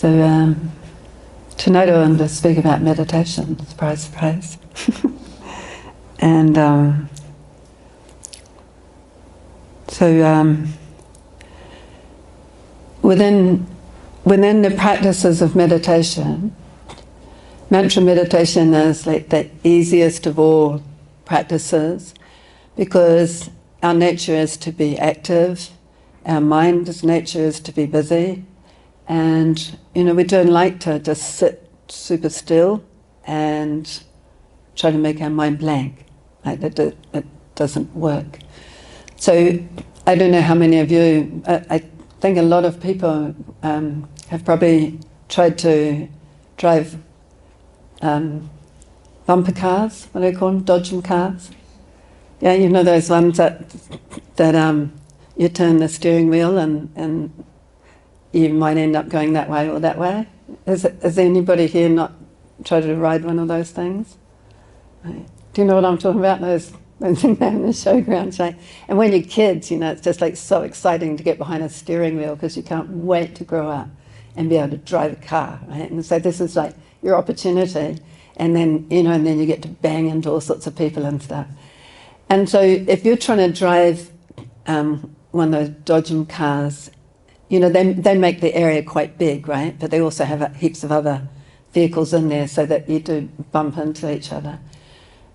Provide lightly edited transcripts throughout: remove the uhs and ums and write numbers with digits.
So tonight I want to speak about meditation. Surprise, surprise. And within the practices of meditation, mantra meditation is like the easiest of all practices, because our nature is to be active, our mind's nature is to be busy, and we don't like to just sit super still and try to make our mind blank. Like it doesn't work. So I don't know how many of you, I think a lot of people have probably tried to drive bumper cars, what do they call them, dodgem cars? Yeah, those ones that you turn the steering wheel and you might end up going that way or that way. Has anybody here not tried to ride one of those things? Right. Do you know what I'm talking about? Those things in the showground. Right? And when you're kids, it's just like so exciting to get behind a steering wheel because you can't wait to grow up and be able to drive a car. Right? And so this is like your opportunity, and then and then you get to bang into all sorts of people and stuff. And so if you're trying to drive one of those dodgem cars, they make the area quite big, right? But they also have heaps of other vehicles in there so that you do bump into each other.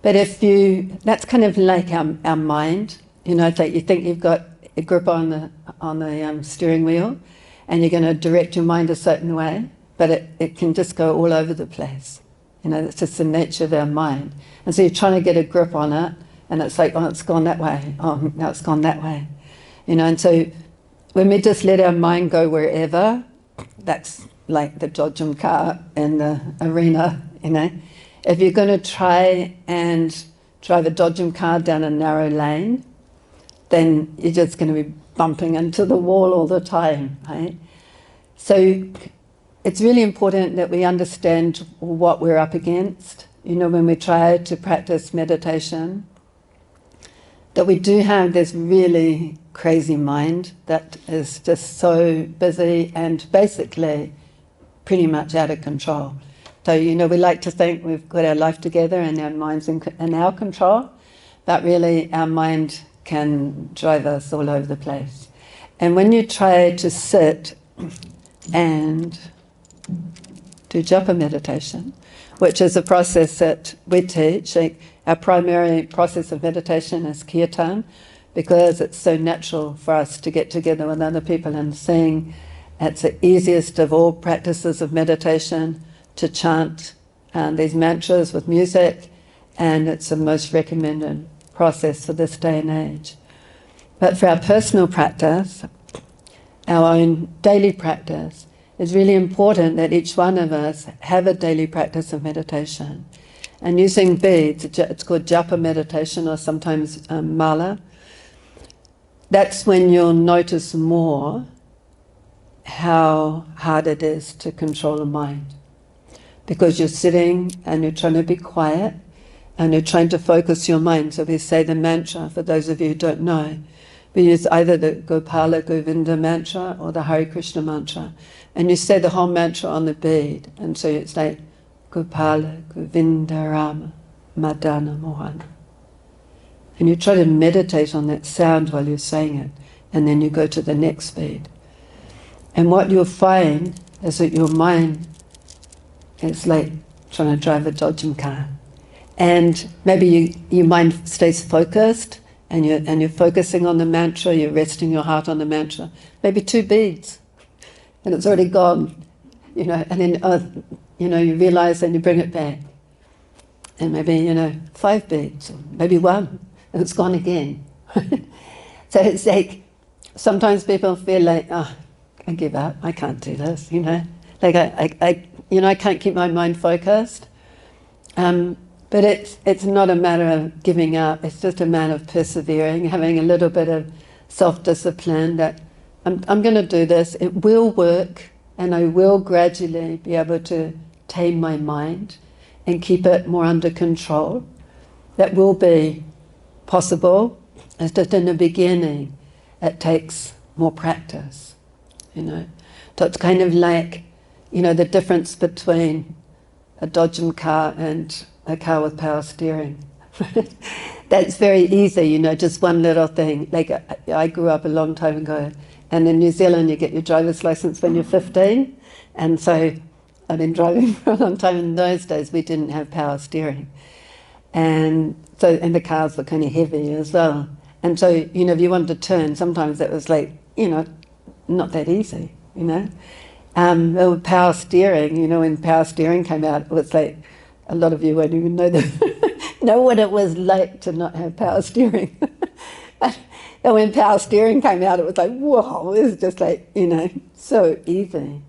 But that's kind of like our mind. It's like you think you've got a grip on the steering wheel and you're going to direct your mind a certain way, but it can just go all over the place. It's just the nature of our mind. And so you're trying to get a grip on it, and it's like, oh, it's gone that way. Oh, now it's gone that way. And so when we just let our mind go wherever, that's like the dodgem car in the arena, If you're going to try and drive a dodgem car down a narrow lane, then you're just going to be bumping into the wall all the time, right? So it's really important that we understand what we're up against. When we try to practice meditation, that we do have this really crazy mind that is just so busy and basically pretty much out of control. So, we like to think we've got our life together and our mind's in our control, but really our mind can drive us all over the place. And when you try to sit and do japa meditation, which is a process that we teach, like our primary process of meditation is Kirtan, because it's so natural for us to get together with other people and sing. It's the easiest of all practices of meditation to chant these mantras with music, and it's the most recommended process for this day and age. But for our personal practice, our own daily practice, it's really important that each one of us have a daily practice of meditation. And using beads, it's called japa meditation, or sometimes mala. That's when you'll notice more how hard it is to control the mind. Because you're sitting and you're trying to be quiet and you're trying to focus your mind. So we say the mantra, for those of you who don't know. We use either the Gopala Govinda mantra or the Hare Krishna mantra. And you say the whole mantra on the bead. And so it's like Gopala Govinda Rama Madana Mohana. And you try to meditate on that sound while you're saying it. And then you go to the next bead. And what you'll find is that your mind is like trying to drive a dodgem car. And maybe your mind stays focused and you're focusing on the mantra, you're resting your heart on the mantra. Maybe 2 beads and it's already gone, and then you realize and you bring it back. And maybe, 5 beads, or maybe 1, and it's gone again. So it's like, sometimes people feel like, oh, I give up, I can't do this, Like I can't keep my mind focused. But it's not a matter of giving up, it's just a matter of persevering, having a little bit of self-discipline that I'm going to do this, it will work, and I will gradually be able to tame my mind and keep it more under control. That will be possible. It's just in the beginning, it takes more practice, So it's kind of like, you know, the difference between a dodgem car and a car with power steering. That's very easy, you know, just one little thing. Like, I grew up a long time ago, and in New Zealand you get your driver's license when you're 15, and so I've been driving for a long time. In those days we didn't have power steering, and the cars were kind of heavy as well. And so, you know, if you wanted to turn, sometimes it was like, you know, not that easy, you know. With power steering, you know, when power steering came out, it was like, a lot of you won't even know know what it was like to not have power steering. And when power steering came out, it was like, whoa, it was just like, you know, so easy.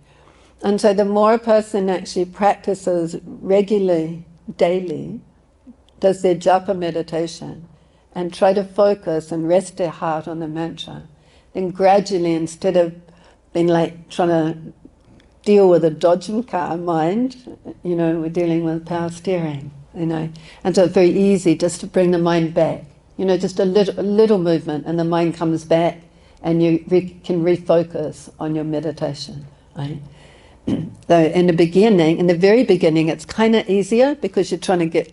And so the more a person actually practices regularly, daily, does their japa meditation, and try to focus and rest their heart on the mantra, then gradually, instead of being like trying to deal with a dodgem car mind, you know, we're dealing with power steering, you know. And so it's very easy just to bring the mind back, you know, just a little movement and the mind comes back and you can refocus on your meditation, right? So in the very beginning, it's kind of easier because you're trying to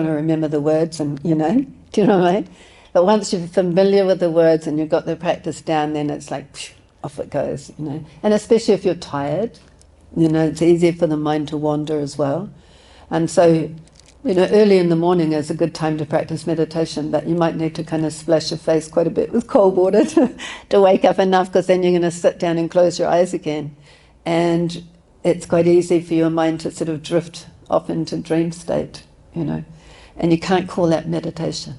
remember the words and, you know, do you know what I mean? But once you're familiar with the words and you've got the practice down, then it's like, phew, off it goes, you know. And especially if you're tired, you know, it's easier for the mind to wander as well. And so, you know, early in the morning is a good time to practice meditation, but you might need to kind of splash your face quite a bit with cold water to wake up enough, because then you're going to sit down and close your eyes again. And it's quite easy for your mind to sort of drift off into dream state, you know. And you can't call that meditation.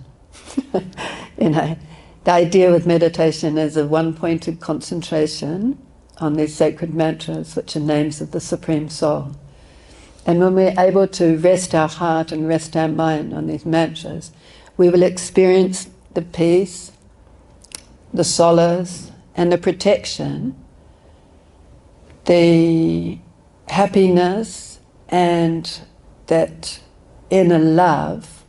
You know, the idea with meditation is a one-pointed concentration on these sacred mantras, which are names of the Supreme Soul. And when we're able to rest our heart and rest our mind on these mantras, we will experience the peace, the solace, and the protection, the happiness, and that inner love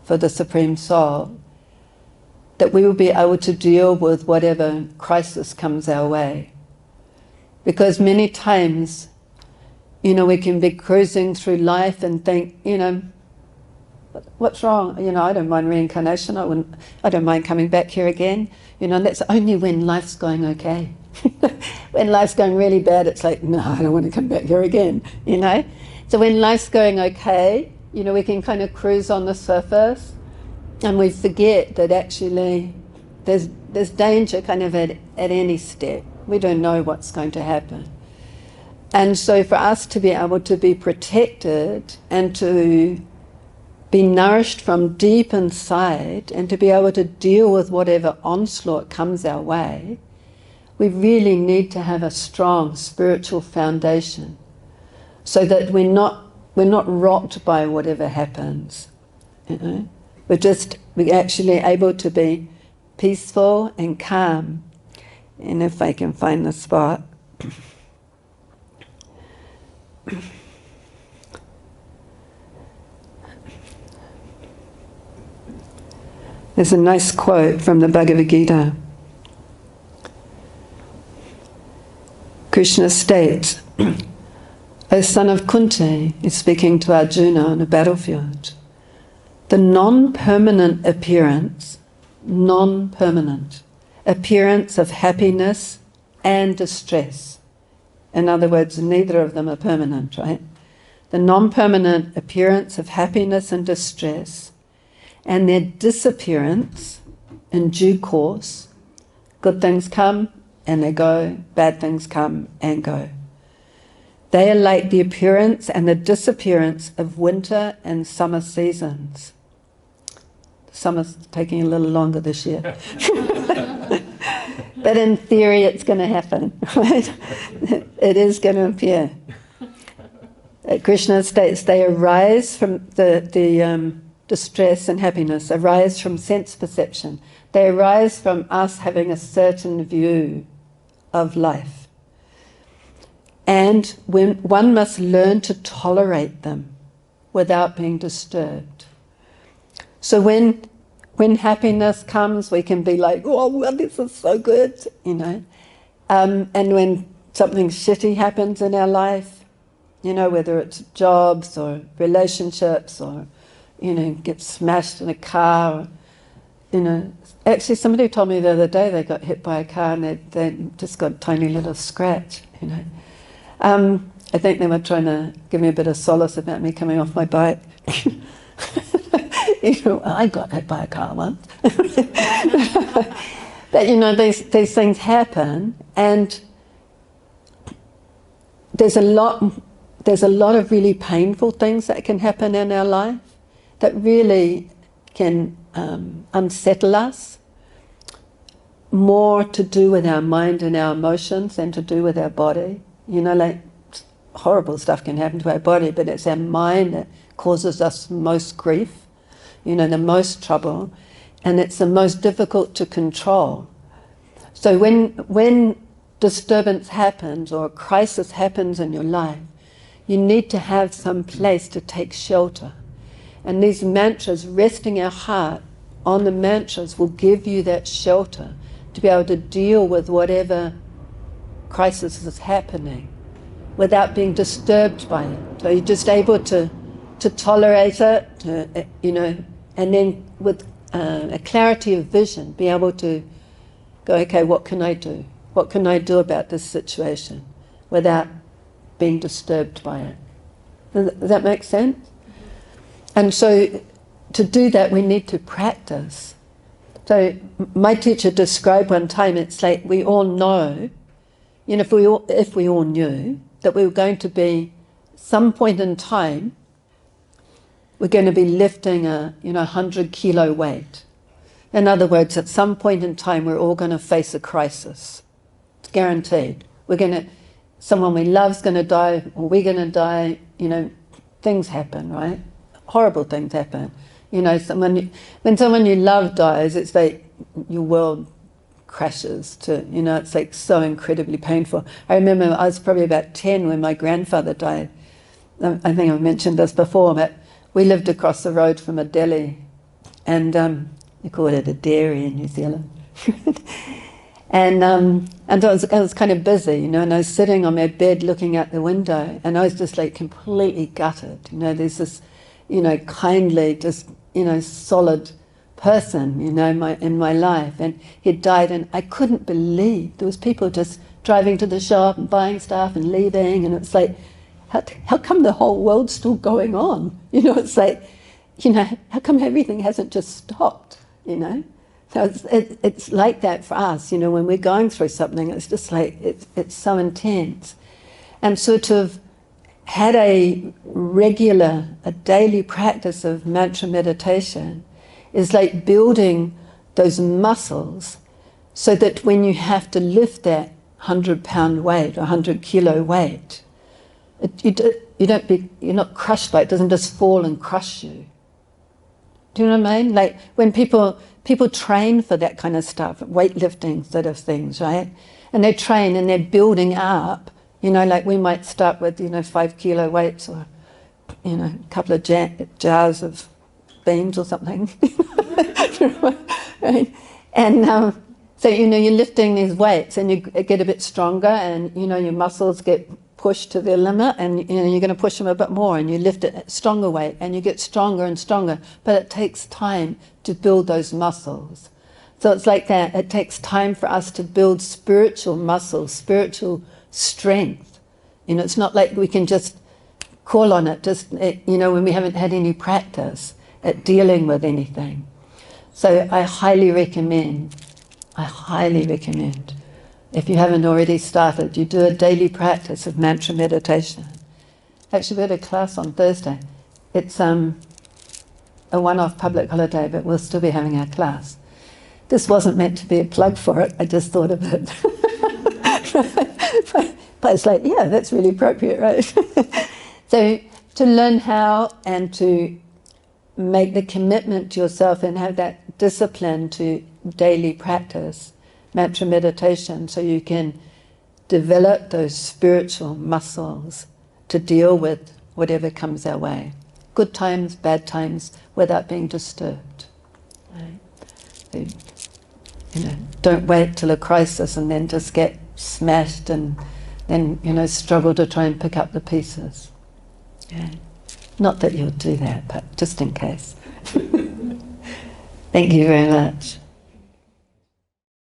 for the Supreme Soul, that we will be able to deal with whatever crisis comes our way. Because many times, you know, we can be cruising through life and think, you know, what's wrong? You know, I don't mind reincarnation, I don't mind coming back here again. You know, and that's only when life's going okay. When life's going really bad, it's like, no, I don't want to come back here again, you know. So when life's going okay, you know, we can kind of cruise on the surface, and we forget that actually there's danger kind of at any step. We don't know what's going to happen. And so for us to be able to be protected and to be nourished from deep inside and to be able to deal with whatever onslaught comes our way, we really need to have a strong spiritual foundation so that we're not rocked by whatever happens, you know. We're actually able to be peaceful and calm. And if I can find the spot. There's a nice quote from the Bhagavad Gita. Krishna states, O son of Kunti, is speaking to Arjuna on a battlefield, the non-permanent appearance of happiness and distress. In other words, neither of them are permanent, right? The non-permanent appearance of happiness and distress, and their disappearance in due course. Good things come and they go, bad things come and go. They are like the appearance and the disappearance of winter and summer seasons. Summer's taking a little longer this year. But in theory it's going to happen, right? It is going to appear. Krishna states they arise from the distress and happiness, arise from sense perception. They arise from us having a certain view of life. And when one must learn to tolerate them without being disturbed. So when happiness comes, we can be like, oh, well, this is so good, you know. And when something shitty happens in our life, you know, whether it's jobs or relationships or, you know, get smashed in a car. Or, you know, actually somebody told me the other day they got hit by a car and they just got a tiny little scratch, you know. I think they were trying to give me a bit of solace about me coming off my bike. You know, I got hit by a car once. But you know, these things happen, and there's a lot of really painful things that can happen in our life that really can unsettle us, more to do with our mind and our emotions than to do with our body. You know, like horrible stuff can happen to our body, but it's our mind that causes us most grief, you know, the most trouble, and it's the most difficult to control. So when disturbance happens or a crisis happens in your life, you need to have some place to take shelter. And these mantras, resting our heart on the mantras, will give you that shelter to be able to deal with whatever crisis is happening without being disturbed by it. So you're just able to tolerate it, you know, and then with a clarity of vision, be able to go, okay, what can I do? What can I do about this situation without being disturbed by it? Does that make sense? And so to do that, we need to practice. So my teacher described one time, it's like we all know, you know, if we all knew that we were going to be, some point in time, we're going to be lifting a 100-kilo weight. In other words, at some point in time, we're all going to face a crisis. It's guaranteed. Someone we love is going to die, or we're going to die. You know, things happen, right? Horrible things happen. You know, when someone you love dies, it's like your world crashes to, you know, it's like so incredibly painful. I remember I was probably about 10 when my grandfather died. I think I've mentioned this before, but we lived across the road from a deli, and you call it a dairy in New Zealand. And I was kind of busy, you know, and I was sitting on my bed looking out the window, and I was just like completely gutted. You know, there's this, you know, kindly, just, you know, solid person, you know, in my life, and he'd died, and I couldn't believe there was people just driving to the shop and buying stuff and leaving, and it's like, how come the whole world's still going on? You know, it's like, you know, how come everything hasn't just stopped, you know? So it's like that for us, you know, when we're going through something, it's just like, it's so intense. And sort of had a daily practice of mantra meditation is like building those muscles so that when you have to lift that 100-pound weight or 100-kilo weight, you're not crushed by it. It doesn't just fall and crush you. Do you know what I mean? Like when people train for that kind of stuff, weightlifting sort of things, right? And they train and they're building up, you know, like we might start with, you know, 5-kilo weights or, you know, a couple of jars of beans or something. Right? And so, you know, you're lifting these weights and you get a bit stronger, and, you know, your muscles get pushed to their limit, and, you know, you're going to push them a bit more, and you lift it at stronger weight and you get stronger and stronger, but it takes time to build those muscles. So it's like that. It takes time for us to build spiritual muscles, spiritual strength. You know, it's not like we can just call on it, just, you know, when we haven't had any practice at dealing with anything. So I highly recommend, if you haven't already started, you do a daily practice of mantra meditation. Actually, we had a class on Thursday. It's a one-off public holiday, but we'll still be having our class. This wasn't meant to be a plug for it, I just thought of it. But it's like, yeah, that's really appropriate, right? So to learn how and to make the commitment to yourself and have that discipline to daily practice mantra meditation, so you can develop those spiritual muscles to deal with whatever comes our way. Good times, bad times, without being disturbed. Right? So, you know, don't wait till a crisis and then just get smashed and then, struggle to try and pick up the pieces. Yeah. Not that you'll do that, but just in case. Thank you very much.